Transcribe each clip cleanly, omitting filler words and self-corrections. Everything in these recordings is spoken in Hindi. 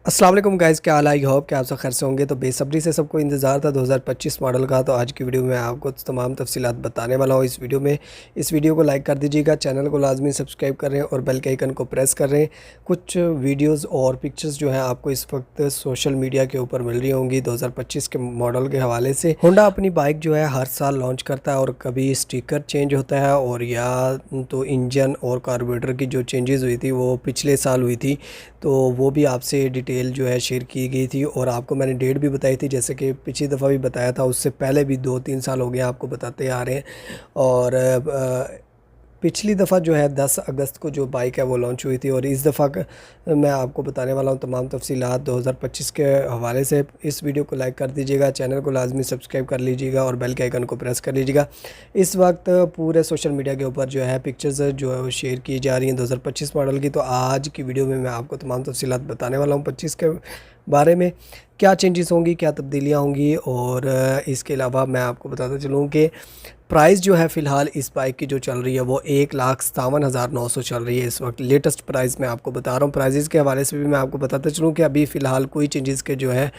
अस्सलाम वालेकुम गाइस, क्या हाल है? आई होप कि आप सब खैर से होंगे। तो बेसब्री से सबको इंतज़ार था 2025 मॉडल का। तो आज की वीडियो में आपको तमाम तफसीलात बताने वाला हूँ इस वीडियो को लाइक कर दीजिएगा, चैनल को लाजमी सब्सक्राइब कर रहे हैं और बेल के आइकन को प्रेस कर रहे हैं। कुछ वीडियोस और पिक्चर्स जो हैं आपको इस वक्त सोशल मीडिया के ऊपर मिल रही होंगी 2025 के मॉडल के हवाले से। होंडा अपनी बाइक जो है हर साल लॉन्च करता है और कभी स्टिकर चेंज होता है और या तो इंजन और कार्बोरेटर की जो चेंजेस हुई थी वो पिछले साल हुई थी। तो वो भी आपसे डिटेल जो है शेयर की गई थी और आपको मैंने डेट भी बताई थी, जैसे कि पिछली दफ़ा भी बताया था, उससे पहले भी 2-3 साल हो गए आपको बताते आ रहे हैं। और पिछली दफ़ा जो है 10 अगस्त को जो बाइक है वो लॉन्च हुई थी और इस दफ़ा मैं आपको बताने वाला हूँ तमाम तफसीलात 2025 के हवाले से। इस वीडियो को लाइक कर दीजिएगा, चैनल को लाजमी सब्सक्राइब कर लीजिएगा और बेल के आइकन को प्रेस कर लीजिएगा। इस वक्त पूरे सोशल मीडिया के ऊपर जो है पिक्चर्स जो है वो शेयर की जा रही हैं 2025 मॉडल की। तो आज की वीडियो में मैं आपको तमाम तफसीलात बताने वाला हूँ 25 के बारे में, क्या चेंजेस होंगी, क्या तब्दीलियाँ होंगी। और इसके अलावा मैं आपको बताता चलूँ कि प्राइस जो है फ़िलहाल इस बाइक की जो चल रही है वो 1,57,900 चल रही है इस वक्त। लेटेस्ट प्राइस मैं आपको बता रहा हूँ। प्राइजेज़ के हवाले से भी मैं आपको बताता चलूँ कि अभी फ़िलहाल कोई चेंजेस के जो है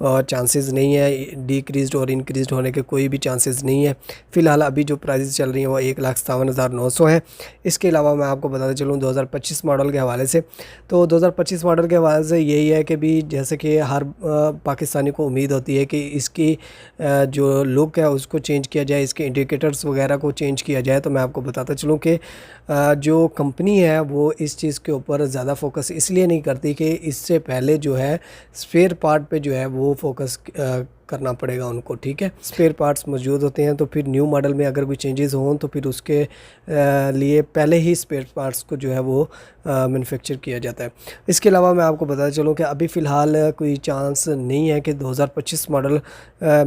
चांसेस नहीं है, डिक्रीज़ और इंक्रीज़ होने के कोई भी चांसेस नहीं है। फ़िलहाल अभी जो प्राइजेज़ चल रही हैं वो 1,57,900 है। इसके अलावा मैं आपको बताता चलूँ 2025 मॉडल के हवाले से। तो 2025 मॉडल के हवाले से यही है कि भी जैसे कि हर पाकिस्तानी को उम्मीद होती है कि इसकी जो लुक है उसको चेंज किया जाए, इसके इंडिकेटर्स वगैरह को चेंज किया जाए। तो मैं आपको बताता चलूँ कि जो कंपनी है वो इस चीज़ के ऊपर ज़्यादा फोकस इसलिए नहीं करती कि इससे पहले जो है स्पेयर पार्ट पे जो है वो फोकस करना पड़ेगा उनको, ठीक है। स्पेयर पार्ट्स मौजूद होते हैं तो फिर न्यू मॉडल में अगर कोई चेंजेस हों तो फिर उसके लिए पहले ही स्पेयर पार्ट्स को जो है वो मैन्युफैक्चर किया जाता है। इसके अलावा मैं आपको बताता चलूँ कि अभी फ़िलहाल कोई चांस नहीं है कि 2025 मॉडल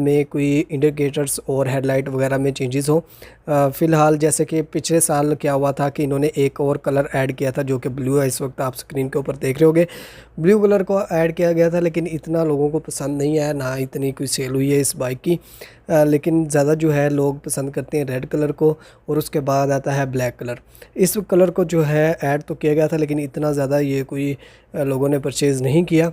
में कोई इंडिकेटर्स और हेडलाइट वगैरह में चेंजेस हो। फ़िलहाल जैसे कि पिछले साल क्या हुआ था कि इन्होंने एक और कलर ऐड किया था जो कि ब्लू है, इस वक्त आप स्क्रीन के ऊपर देख रहे होगे। ब्लू कलर को ऐड किया गया था लेकिन इतना लोगों को पसंद नहीं आया, ना इतनी कोई सेल हुई है इस बाइक की। लेकिन ज़्यादा जो है लोग पसंद करते हैं रेड कलर को और उसके बाद आता है ब्लैक कलर। इस कलर को जो है ऐड तो किया गया था लेकिन इतना ज़्यादा ये कोई लोगों ने परचेज़ नहीं किया,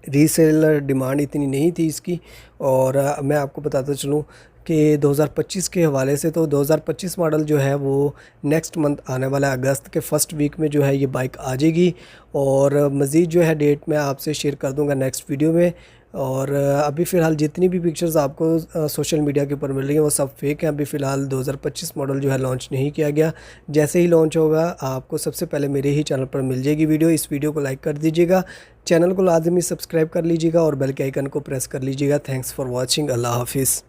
रीसेलर डिमांड इतनी नहीं थी इसकी। और मैं आपको बताता चलूँ कि 2025 के हवाले से तो 2025 मॉडल जो है वो नेक्स्ट मंथ आने वाला है, अगस्त के फर्स्ट वीक में जो है ये बाइक आ जाएगी। और मज़ीद जो है डेट मैं आपसे शेयर कर दूंगा नेक्स्ट वीडियो में। और अभी फ़िलहाल जितनी भी पिक्चर्स आपको सोशल मीडिया के ऊपर मिल रही हैं वो सब फेक हैं। अभी फ़िलहाल 2025 मॉडल जो है लॉन्च नहीं किया गया। जैसे ही लॉन्च होगा आपको सबसे पहले मेरे ही चैनल पर मिल जाएगी वीडियो। इस वीडियो को लाइक कर दीजिएगा, चैनल को लाजमी सब्सक्राइब कर लीजिएगा और बेल के आइकन को प्रेस कर लीजिएगा। Thanks for watching. अल्लाह हाफिज़।